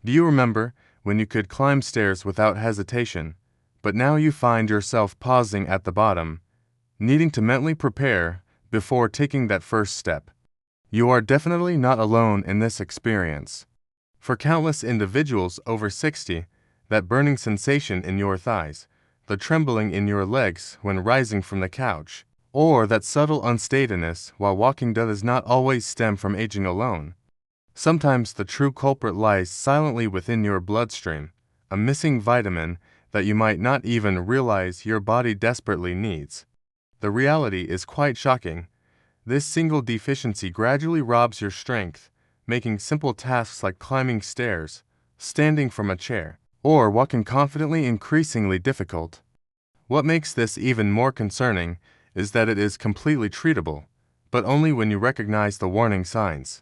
Do you remember when you could climb stairs without hesitation, but now you find yourself pausing at the bottom, needing to mentally prepare before taking that first step? You are definitely not alone in this experience. For countless individuals over 60, that burning sensation in your thighs, the trembling in your legs when rising from the couch, or that subtle unsteadiness while walking does not always stem from aging alone. Sometimes the true culprit lies silently within your bloodstream, a missing vitamin that you might not even realize your body desperately needs. The reality is quite shocking. This single deficiency gradually robs your strength, making simple tasks like climbing stairs, standing from a chair, or walking confidently increasingly difficult. What makes this even more concerning is that it is completely treatable, but only when you recognize the warning signs.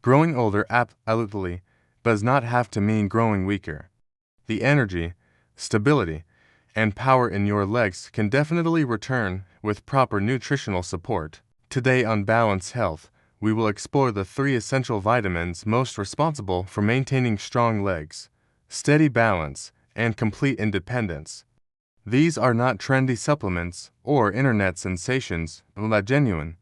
Growing older absolutely does not have to mean growing weaker. The energy, stability, and power in your legs can definitely return with proper nutritional support. Today on Balanced Health, we will explore the 3 essential vitamins most responsible for maintaining strong legs, steady balance, and complete independence. These are not trendy supplements or internet sensations, but genuine,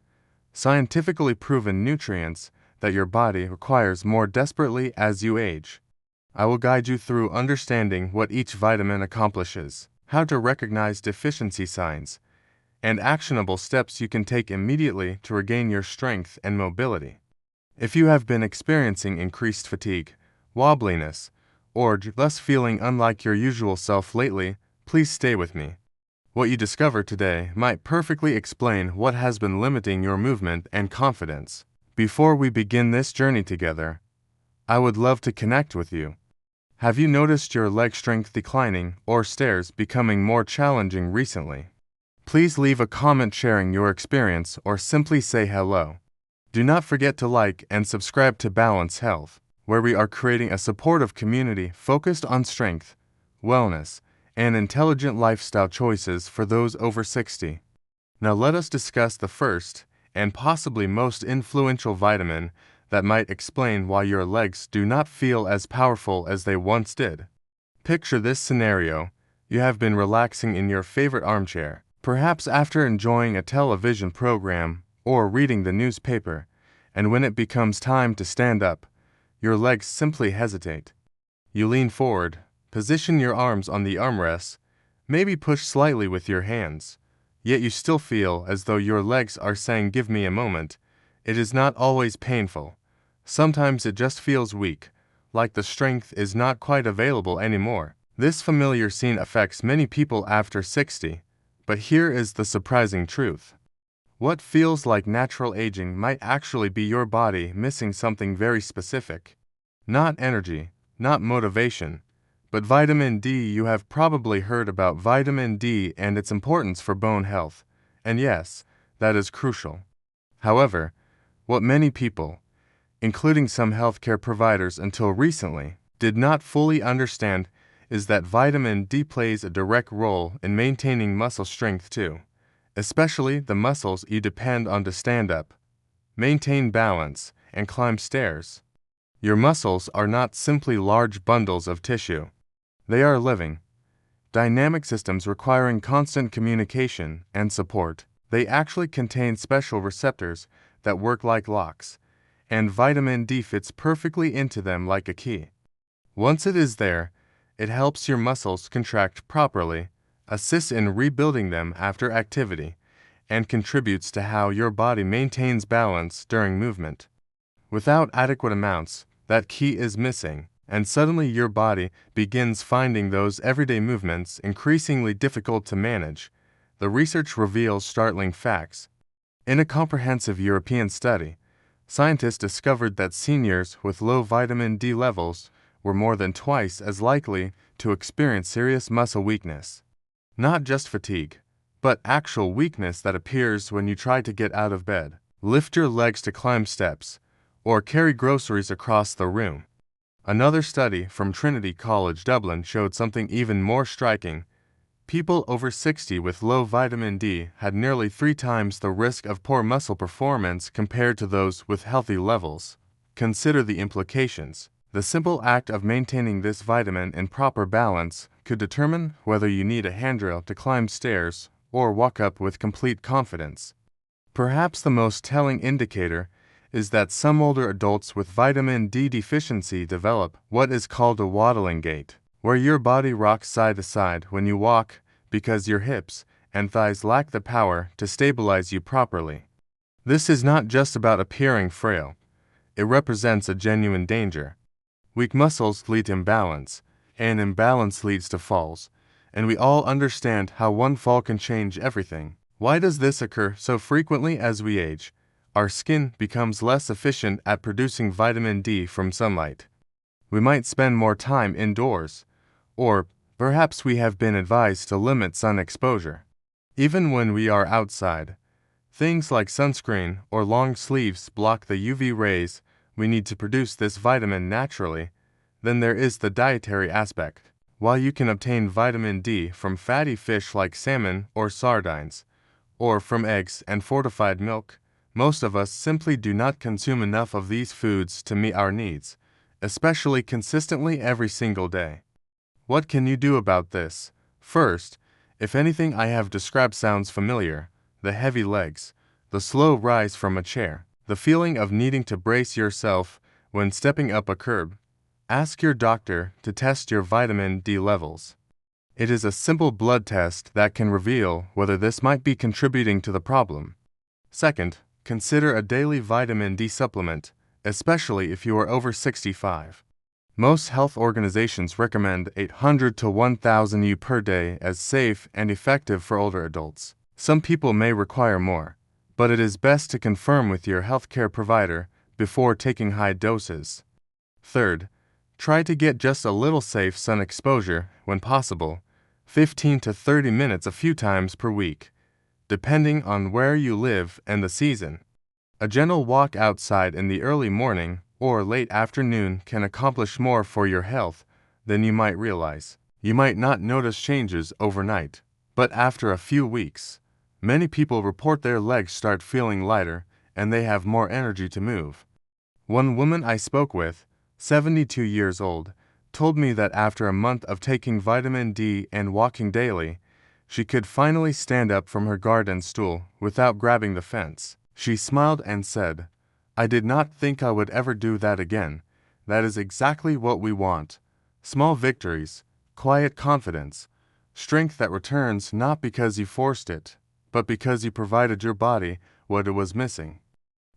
scientifically proven nutrients that your body requires more desperately as you age. I will guide you through understanding what each vitamin accomplishes, how to recognize deficiency signs, and actionable steps you can take immediately to regain your strength and mobility. If you have been experiencing increased fatigue, wobbliness, or thus feeling unlike your usual self lately, please stay with me. What you discover today might perfectly explain what has been limiting your movement and confidence. Before we begin this journey together, I would love to connect with you. Have you noticed your leg strength declining or stairs becoming more challenging recently? Please leave a comment sharing your experience or simply say hello. Do not forget to like and subscribe to Balance Health, where we are creating a supportive community focused on strength, wellness, and intelligent lifestyle choices for those over 60. Now let us discuss the first and possibly most influential vitamin that might explain why your legs do not feel as powerful as they once did. Picture this scenario. You have been relaxing in your favorite armchair, perhaps after enjoying a television program or reading the newspaper, and when it becomes time to stand up, your legs simply hesitate. You lean forward, position your arms on the armrests, maybe push slightly with your hands, yet you still feel as though your legs are saying, "Give me a moment." It is not always painful. Sometimes it just feels weak, like the strength is not quite available anymore. This familiar scene affects many people after 60, but here is the surprising truth. What feels like natural aging might actually be your body missing something very specific. Not energy, not motivation, but vitamin D. You have probably heard about vitamin D and its importance for bone health, and yes, that is crucial. However, what many people, including some healthcare providers until recently, did not fully understand is that vitamin D plays a direct role in maintaining muscle strength too, especially the muscles you depend on to stand up, maintain balance, and climb stairs. Your muscles are not simply large bundles of tissue. They are living, dynamic systems requiring constant communication and support. They actually contain special receptors that work like locks, and vitamin D fits perfectly into them like a key. Once it is there, it helps your muscles contract properly, assists in rebuilding them after activity, and contributes to how your body maintains balance during movement. Without adequate amounts, that key is missing, and suddenly your body begins finding those everyday movements increasingly difficult to manage. The research reveals startling facts. In a comprehensive European study, scientists discovered that seniors with low vitamin D levels were more than twice as likely to experience serious muscle weakness. Not just fatigue, but actual weakness that appears when you try to get out of bed, lift your legs to climb steps, or carry groceries across the room. Another study from Trinity College Dublin showed something even more striking. People over 60 with low vitamin D had nearly 3 times the risk of poor muscle performance compared to those with healthy levels. Consider the implications. The simple act of maintaining this vitamin in proper balance could determine whether you need a handrail to climb stairs or walk up with complete confidence. Perhaps the most telling indicator is that some older adults with vitamin D deficiency develop what is called a waddling gait, where your body rocks side to side when you walk because your hips and thighs lack the power to stabilize you properly. This is not just about appearing frail. It represents a genuine danger. Weak muscles lead to imbalance, and imbalance leads to falls, and we all understand how one fall can change everything. Why does this occur so frequently as we age? Our skin becomes less efficient at producing vitamin D from sunlight. We might spend more time indoors, or perhaps we have been advised to limit sun exposure. Even when we are outside, things like sunscreen or long sleeves block the UV rays we need to produce this vitamin naturally. Then there is the dietary aspect. While you can obtain vitamin D from fatty fish like salmon or sardines, or from eggs and fortified milk, most of us simply do not consume enough of these foods to meet our needs, especially consistently every single day. What can you do about this? First, if anything I have described sounds familiar, the heavy legs, the slow rise from a chair, the feeling of needing to brace yourself when stepping up a curb, ask your doctor to test your vitamin D levels. It is a simple blood test that can reveal whether this might be contributing to the problem. Second, consider a daily vitamin D supplement, especially if you are over 65. Most health organizations recommend 800 to 1,000 U per day as safe and effective for older adults. Some people may require more, but it is best to confirm with your healthcare provider before taking high doses. Third, try to get just a little safe sun exposure when possible, 15 to 30 minutes a few times per week, depending on where you live and the season. A gentle walk outside in the early morning or late afternoon can accomplish more for your health than you might realize. You might not notice changes overnight, but after a few weeks, many people report their legs start feeling lighter and they have more energy to move. One woman I spoke with, 72 years old, told me that after a month of taking vitamin D and walking daily, she could finally stand up from her garden stool without grabbing the fence. She smiled and said, "I did not think I would ever do that again. That is exactly what we want. Small victories, quiet confidence, strength that returns not because you forced it, but because you provided your body what it was missing."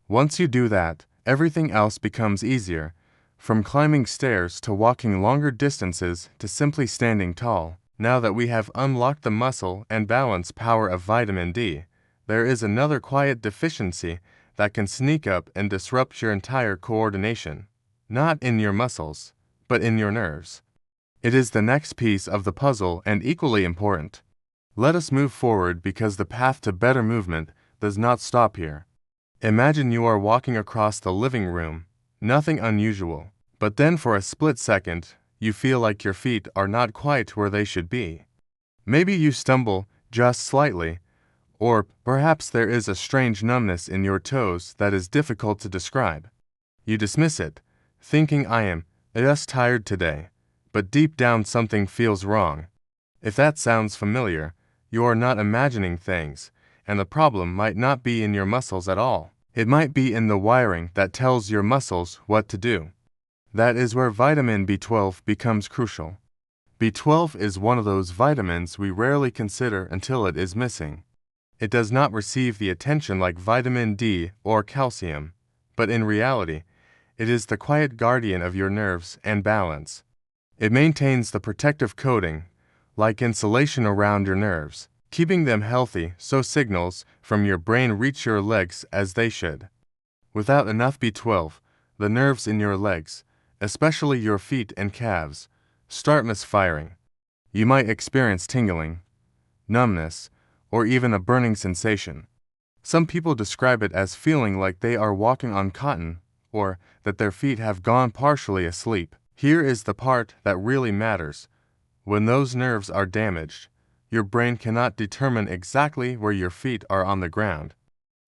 Once you do that, everything else becomes easier, from climbing stairs to walking longer distances to simply standing tall. Now that we have unlocked the muscle and balance power of vitamin D, there is another quiet deficiency that can sneak up and disrupt your entire coordination. Not in your muscles, but in your nerves. It is the next piece of the puzzle and equally important. Let us move forward because the path to better movement does not stop here. Imagine you are walking across the living room, nothing unusual, but then for a split second, you feel like your feet are not quite where they should be. Maybe you stumble just slightly, or perhaps there is a strange numbness in your toes that is difficult to describe. You dismiss it, thinking I am just tired today, but deep down something feels wrong. If that sounds familiar, you are not imagining things, and the problem might not be in your muscles at all. It might be in the wiring that tells your muscles what to do. That is where vitamin B12 becomes crucial. B12 is one of those vitamins we rarely consider until it is missing. It does not receive the attention like vitamin D or calcium, but in reality, it is the quiet guardian of your nerves and balance. It maintains the protective coating, like insulation around your nerves, keeping them healthy so signals from your brain reach your legs as they should. Without enough B12, the nerves in your legs, especially your feet and calves, start misfiring. You might experience tingling, numbness, or even a burning sensation. Some people describe it as feeling like they are walking on cotton, or that their feet have gone partially asleep. Here is the part that really matters. When those nerves are damaged, your brain cannot determine exactly where your feet are on the ground.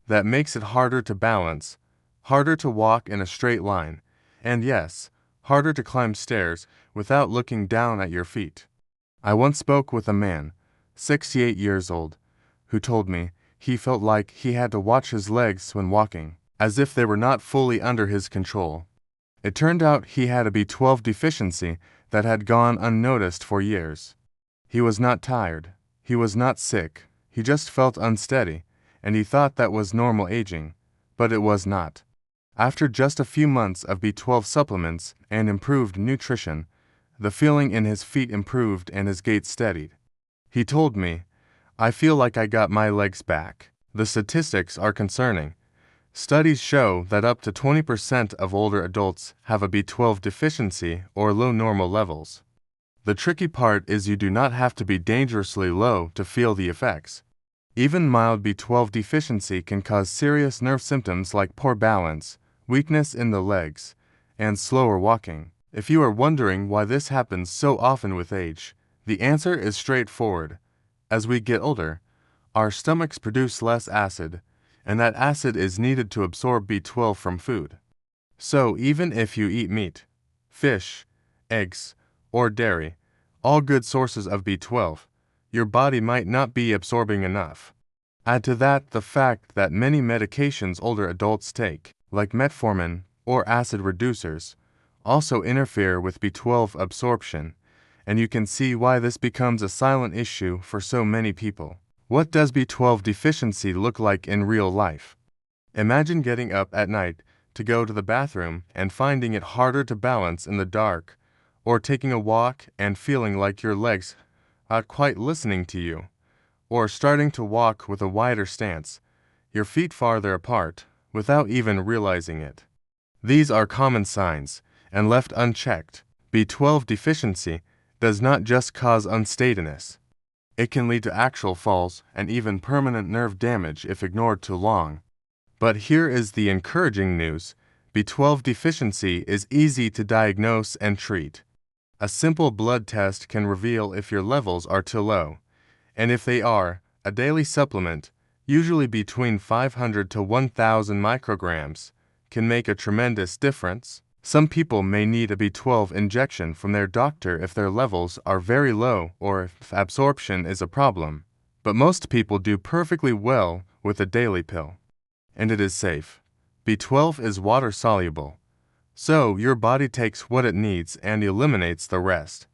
That makes it harder to balance, harder to walk in a straight line, and yes, harder to climb stairs without looking down at your feet. I once spoke with a man, 68 years old, who told me he felt like he had to watch his legs when walking, as if they were not fully under his control. It turned out he had a B12 deficiency that had gone unnoticed for years. He was not tired, he was not sick, he just felt unsteady, and he thought that was normal aging, but it was not. After just a few months of B12 supplements and improved nutrition, the feeling in his feet improved and his gait steadied. He told me, "I feel like I got my legs back." The statistics are concerning. Studies show that up to 20% of older adults have a B12 deficiency or low normal levels. The tricky part is you do not have to be dangerously low to feel the effects. Even mild B12 deficiency can cause serious nerve symptoms like poor balance, weakness in the legs, and slower walking. If you are wondering why this happens so often with age, the answer is straightforward. As we get older, our stomachs produce less acid, and that acid is needed to absorb B12 from food. So even if you eat meat, fish, eggs, or dairy, all good sources of B12, your body might not be absorbing enough. Add to that the fact that many medications older adults take, like metformin or acid reducers, also interfere with B12 absorption, and you can see why this becomes a silent issue for so many people. What does B12 deficiency look like in real life? Imagine getting up at night to go to the bathroom and finding it harder to balance in the dark, or taking a walk and feeling like your legs aren't quite listening to you, or starting to walk with a wider stance, your feet farther apart, without even realizing it. These are common signs, and left unchecked, B12 deficiency does not just cause unsteadiness. It can lead to actual falls and even permanent nerve damage if ignored too long. But here is the encouraging news: B12 deficiency is easy to diagnose and treat. A simple blood test can reveal if your levels are too low, and if they are, a daily supplement, usually between 500 to 1,000 micrograms, can make a tremendous difference. Some people may need a B12 injection from their doctor if their levels are very low or if absorption is a problem, but most people do perfectly well with a daily pill. And it is safe. B12 is water-soluble, so your body takes what it needs and eliminates the rest.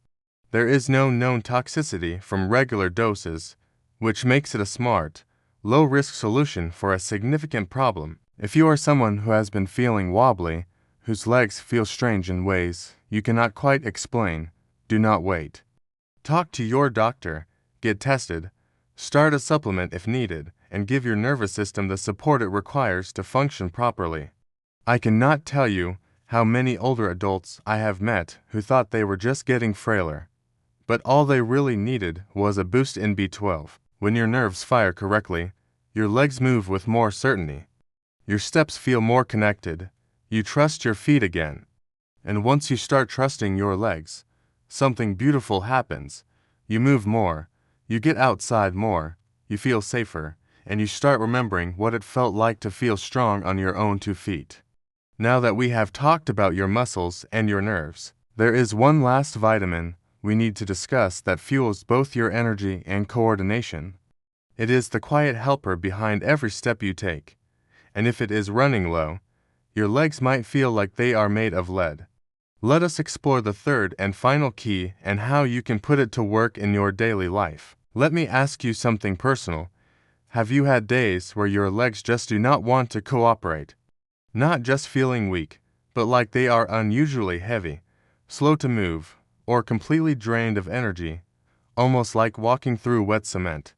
There is no known toxicity from regular doses, which makes it a smart, low-risk solution for a significant problem. If you are someone who has been feeling wobbly, whose legs feel strange in ways you cannot quite explain, do not wait. Talk to your doctor, get tested, start a supplement if needed, and give your nervous system the support it requires to function properly. I cannot tell you how many older adults I have met who thought they were just getting frailer, but all they really needed was a boost in B12. When your nerves fire correctly, your legs move with more certainty. Your steps feel more connected. You trust your feet again. And once you start trusting your legs, something beautiful happens. You move more, you get outside more, you feel safer, and you start remembering what it felt like to feel strong on your own 2 feet. Now that we have talked about your muscles and your nerves, there is one last vitamin we need to discuss that fuels both your energy and coordination. It is the quiet helper behind every step you take, and if it is running low, your legs might feel like they are made of lead. Let us explore the third and final key and how you can put it to work in your daily life. Let me ask you something personal. Have you had days where your legs just do not want to cooperate? Not just feeling weak, but like they are unusually heavy, slow to move, or completely drained of energy, almost like walking through wet cement?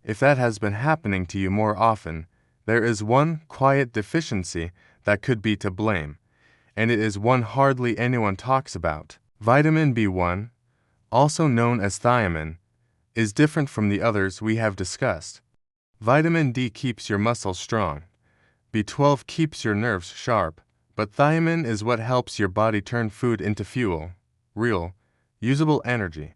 If that has been happening to you more often, there is one quiet deficiency that could be to blame, and it is one hardly anyone talks about. Vitamin B1, also known as thiamine, is different from the others we have discussed. Vitamin D keeps your muscles strong. B12 keeps your nerves sharp, but thiamine is what helps your body turn food into fuel, real, usable energy.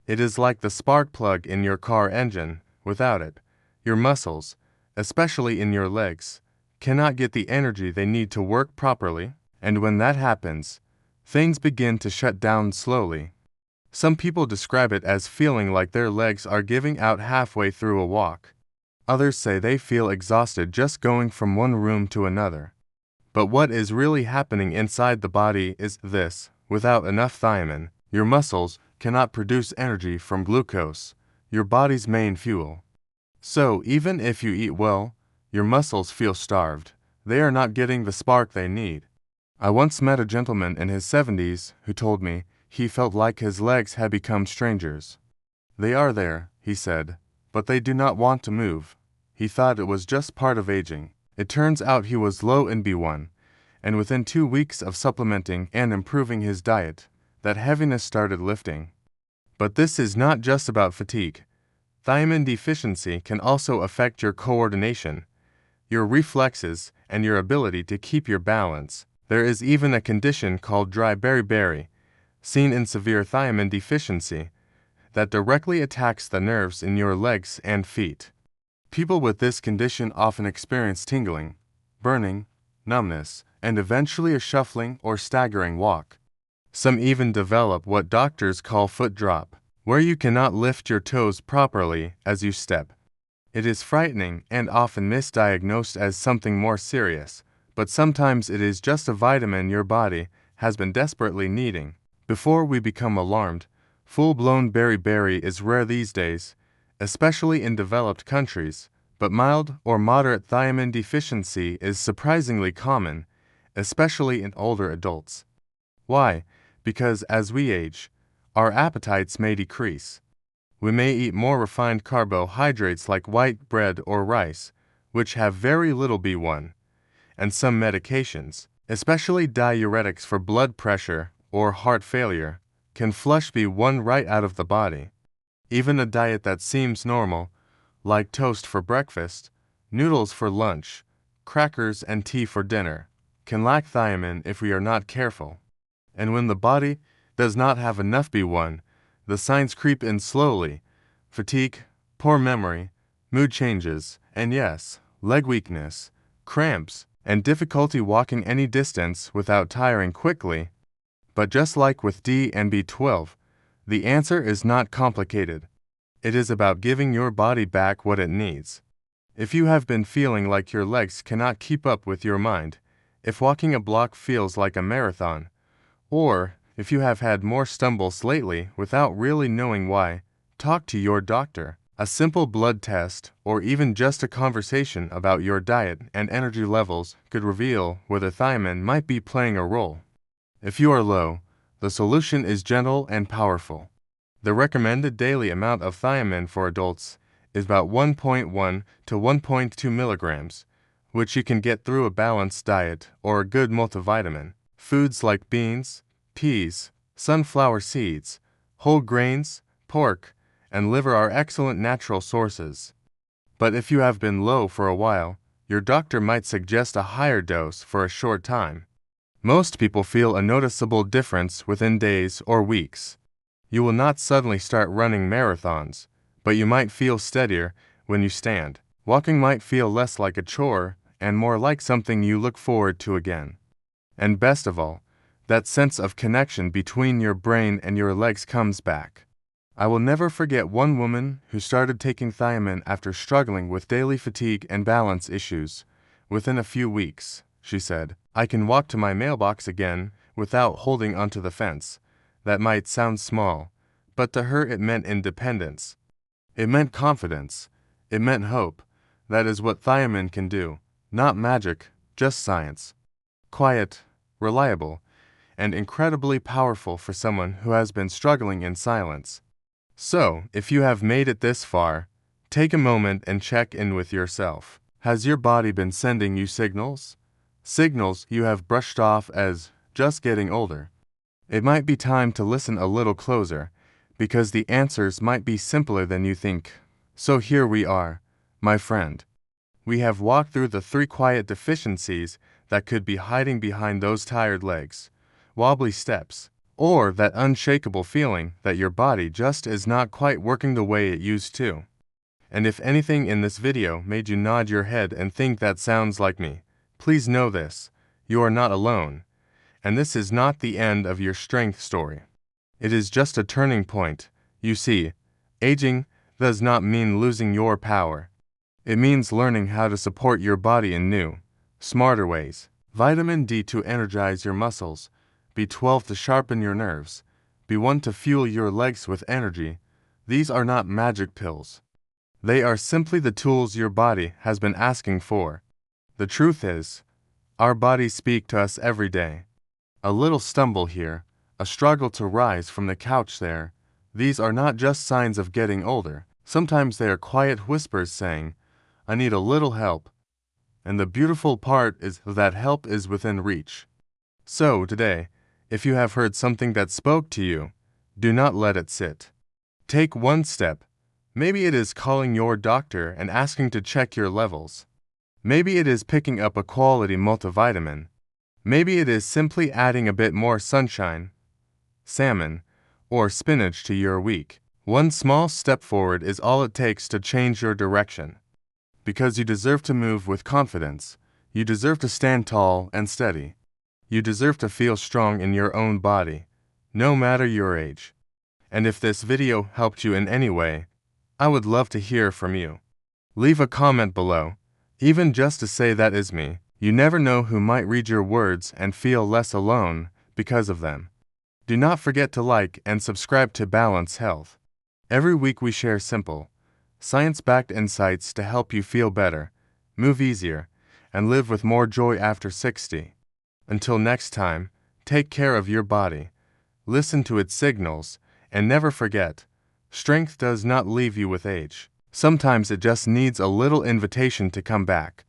It is like the spark plug in your car engine. Without it, your muscles, especially in your legs, cannot get the energy they need to work properly, and when that happens, things begin to shut down slowly. Some people describe it as feeling like their legs are giving out halfway through a walk. Others say they feel exhausted just going from one room to another. But what is really happening inside the body is this: without enough thiamine, your muscles cannot produce energy from glucose, your body's main fuel. So even if you eat well, your muscles feel starved. They are not getting the spark they need. I once met a gentleman in his 70s who told me he felt like his legs had become strangers. They are there, he said, but they do not want to move. He thought it was just part of aging. It turns out he was low in B1, and within 2 weeks of supplementing and improving his diet, that heaviness started lifting. But this is not just about fatigue. Thiamine deficiency can also affect your coordination, your reflexes, and your ability to keep your balance. There is even a condition called dry beriberi, seen in severe thiamine deficiency, that directly attacks the nerves in your legs and feet. People with this condition often experience tingling, burning, numbness, and eventually a shuffling or staggering walk. Some even develop what doctors call foot drop, where you cannot lift your toes properly as you step. It is frightening and often misdiagnosed as something more serious, but sometimes it is just a vitamin your body has been desperately needing. Before we become alarmed, full-blown beriberi is rare these days, especially in developed countries, but mild or moderate thiamine deficiency is surprisingly common, especially in older adults. Why? Because as we age, our appetites may decrease. We may eat more refined carbohydrates like white bread or rice, which have very little B1, and some medications, especially diuretics for blood pressure or heart failure, can flush B1 right out of the body. Even a diet that seems normal, like toast for breakfast, noodles for lunch, crackers and tea for dinner, can lack thiamine if we are not careful. And when the body does not have enough B1, the signs creep in slowly: fatigue, poor memory, mood changes, and yes, leg weakness, cramps, and difficulty walking any distance without tiring quickly. But just like with D and B12, the answer is not complicated. It is about giving your body back what it needs. If you have been feeling like your legs cannot keep up with your mind, if walking a block feels like a marathon, or if you have had more stumbles lately without really knowing why, talk to your doctor. A simple blood test, or even just a conversation about your diet and energy levels, could reveal whether thiamine might be playing a role. If you are low, the solution is gentle and powerful. The recommended daily amount of thiamine for adults is about 1.1 to 1.2 milligrams, which you can get through a balanced diet or a good multivitamin. Foods like beans, peas, sunflower seeds, whole grains, pork, and liver are excellent natural sources. But if you have been low for a while, your doctor might suggest a higher dose for a short time. Most people feel a noticeable difference within days or weeks. You will not suddenly start running marathons, but you might feel steadier when you stand. Walking might feel less like a chore and more like something you look forward to again. And best of all, that sense of connection between your brain and your legs comes back. I will never forget one woman who started taking thiamine after struggling with daily fatigue and balance issues. Within a few weeks, she said, "I can walk to my mailbox again without holding onto the fence." That might sound small, but to her it meant independence. It meant confidence. It meant hope. That is what thiamine can do. Not magic, just science. Quiet, reliable, and incredibly powerful for someone who has been struggling in silence. So, if you have made it this far, take a moment and check in with yourself. Has your body been sending you signals? Signals you have brushed off as just getting older. It might be time to listen a little closer, because the answers might be simpler than you think. So here we are, my friend. We have walked through the 3 quiet deficiencies that could be hiding behind those tired legs, wobbly steps, or that unshakable feeling that your body just is not quite working the way it used to. And if anything in this video made you nod your head and think that sounds like me, please know this: you are not alone. And this is not the end of your strength story. It is just a turning point. You see, aging does not mean losing your power. It means learning how to support your body in new, smarter ways. Vitamin D to energize your muscles, B12 to sharpen your nerves, B1 to fuel your legs with energy. These are not magic pills. They are simply the tools your body has been asking for. The truth is, our bodies speak to us every day. A little stumble here, a struggle to rise from the couch there. These are not just signs of getting older. Sometimes they are quiet whispers saying, I need a little help. And the beautiful part is that help is within reach. So today, if you have heard something that spoke to you, do not let it sit. Take one step. Maybe it is calling your doctor and asking to check your levels. Maybe it is picking up a quality multivitamin. Maybe it is simply adding a bit more sunshine, salmon, or spinach to your week. One small step forward is all it takes to change your direction. Because you deserve to move with confidence. You deserve to stand tall and steady. You deserve to feel strong in your own body, no matter your age. And if this video helped you in any way, I would love to hear from you. Leave a comment below, even just to say that is me. You never know who might read your words and feel less alone because of them. Do not forget to like and subscribe to Balance Health. Every week we share simple, science-backed insights to help you feel better, move easier, and live with more joy after 60. Until next time, take care of your body, listen to its signals, and never forget, strength does not leave you with age. Sometimes it just needs a little invitation to come back.